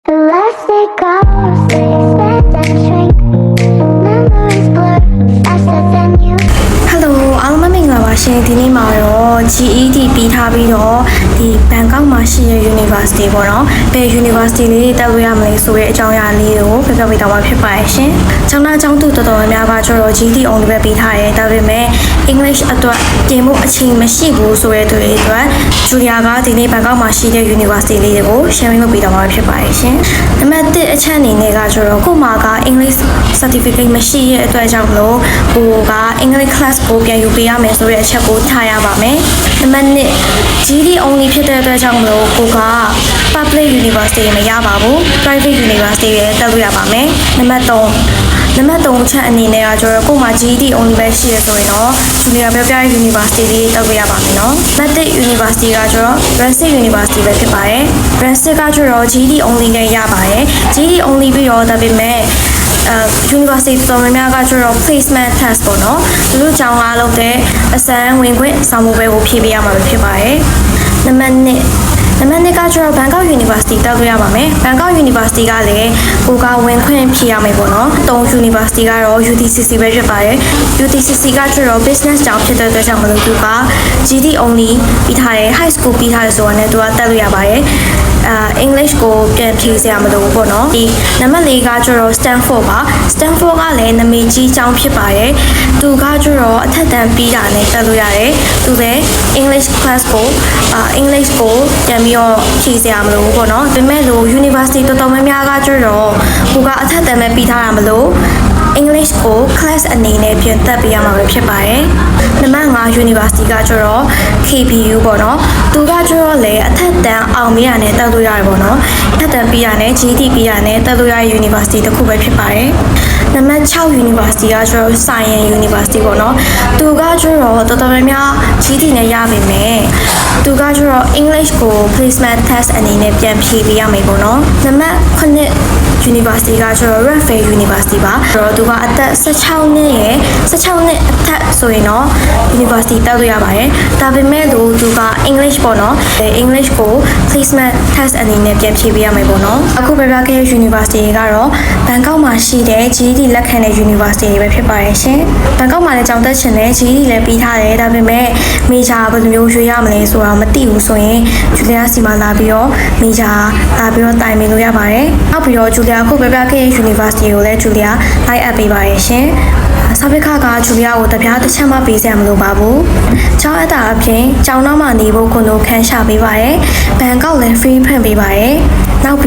Elastic goes, they expand and shrink. Memories blur faster than you. Hello အားလုံးမင်္ဂလာပါရှင်ဒီနေ့မှာတော့ GED ပြီးထားပြီးတော့ဒီဘန်ကောက်မှာရှိတဲ့ University ပေါ့နော်ဘယ် University လေးတက်လို့ရမလဲဆိုတဲ့အကြောင်းအရာလေးကိုပြပြပေးတော့မှာဖြစ်ပါရဲ့ရှင်။ကျောင်းသားကျောင်းသူတော်တော်များများကကျတော့ GED only ပဲပြီးထားတယ်ဒါပေမဲ့ English အတွက်ပြင်ဖို့အချိန်မရှိဘူးဆိုတဲ့သူတွေအတွက်ဂျူလီယာကဒီနေ့ဘန်ကောက်မှာရှိတဲ့ University လေးတွေကို sharing လုပ်ပေးတော့မှာဖြစ်ပါရဲ့ရှင်။နံပါတ်1အချက်အနေနဲ့ကကျတော့ကိုမှာက English certificate မရှိတဲ့အတွက်ကြောင့်မလို့ကိုက English class ကိုပြန်ယူပေးရမယ်ဆိုတဲ့အချက်ကိုထားရပါမယ်။နံပါတ်2 GED only ဖြစ်တဲ့အတွက်ကြောင့်မလို့ကိုက public university မရပါဘူး private university ပဲတက်လို့ရပါမယ်။နံပါတ်3အချက်အနေနဲ့ကကျတော့ကိုမှ GED only ပဲရှိရဆိုရင်တော့ဂျူနီယာပြောပြတဲ့ university လေးတက်လို့ရပါမယ်နော်။နံပါတ်1 university ကကျတော့ Basic University ပဲဖြစ်ပါတယ်။ Basic ကကျတော့ GED only နဲ့ရပါတယ်။ GED only ပြီးတော့ဒါပေမဲ့University တော်တော်များများကကျတော့ placement test ပေါ့နော်သူတို့ကျောင်းလာလုပ်တဲ့အစမ်းဝင်ခွင့်စာမှုပဲကိုဖြည့်ပေးရမှာဖြစ်ပါတယ်နံပါတ်2ကကျတော့ Bangkok University တက်လို့ရပါမယ်။ Bangkok University ကလည်းကိုကဝင်ခွင့်ဖြည့်ရမယ်ပေါ့နော်။3 University ကတော့ UTCC ပဲဖြစ်ပါတယ်။ UTCC ကကျတော့ business ကျောင်းဖြစ်တဲ့အတွက်ကြောင့်မလို့သူက GED only ပြီးထားတယ် high school ပြီးထားတယ်ဆိုတာနဲ့သူကတက်လို့ရပါတယ်။ English ကိုပြန်ဖြည့်စရာမလိုဘူးပေါ့နော်ဒီနံပါတ်4ကကျတော့ Stanford ပါ Stanford ကလည်းနာမည်ကြီးကျောင်းဖြစ်ပါတယ်သူကကျတော့အထက်တန်းပြီးတာနဲ့တက်လို့ရတယ်သူပဲ English class ကိုEnglish ကိုပြန်ပြီးတော့ဖြည့်စရာမလိုဘူးပေါ့နော်ဒါပေမဲ့လို့ University တော်တော်များများကကျတော့ကိုကအထက်တန်းပဲပြီးထားတာမလို့English ကို class အနေနဲ့ပြန်တက်ပေးရမှာပဲဖြစ်ပါတယ်။နံပါတ်5 University ကကျတော့ KBU ပေါ့နော်။သူကကျတော့လေအထက်တန်းအောင်ပြီးရတဲ့တက်လို့ရတယ်ပေါ့နော်။အထက်တန်းပြီးရတဲ့ GED ပြီးရတဲ့တက်လို့ရတဲ့ University တစ်ခုပဲဖြစ်ပါတယ်။နံပါတ်6 University ကကျတော့ Science University ပေါ့နော်။သူကကျတော့တော်တော်များများ GED နဲ့ရပါမယ်။သူကကျတော့ English ကို placement test အနေနဲ့ပြန်ဖြေပေးရမယ်ပေါ့နော်။နံပါတ်9 University ကကျတော့ Redfield University ပါ။ဆိုတော့သူကအသက်16နှစ်အထက်ဆိုရင်တော့ University တက်လို့ရပါတယ်။ဒါပေမဲ့သူက English ပေါ့နော်။ English ကို placement test အနေနဲ့ပြန်ဖြေပေးရမယ်ပေါ့နော်။အခုပြပြခဲ့တဲ့ University ကတော့ဘန်ကောက်မှာရှိတဲ့ GED လက်ခံတဲ့ University တွေပဲဖြစ်ပါတယ်ရှင်။ဘန်ကောက်မှာလည်းကျောင်းတက်ချင်တယ် GED လည်းပြီးထားတယ်ဒါပေမဲ့ major ဘယ်လိုမျိုးရွေးရမလဲဆိုတာမသိဘူးဆိုရင်ဂျူလီယာစီမှာလာပြီးတော့ major လာပြီးတော့တိုင်ပင်လို့ရပါတယ်။နောက်ပြီးတော့ဂျူလီယာအခုပြပြခဲ့တဲ့ University ကိုလည်းဂျူလီယာ like up ပေးပါတယ်ရှင်။စာပေခကဂျူလီယာကိုတပြားတစ်ချက်မှပေးစရာမလိုပါဘူး။ကျောင်းအပ်တာအပြင်ကျောင်းသားမှာနေဖို့ကိုလိုခန်းရှာပေးပါတယ်။ဘန်ကောက်လည်း free ဖွင့်ပေးပါတယ်။နောက်ပြီး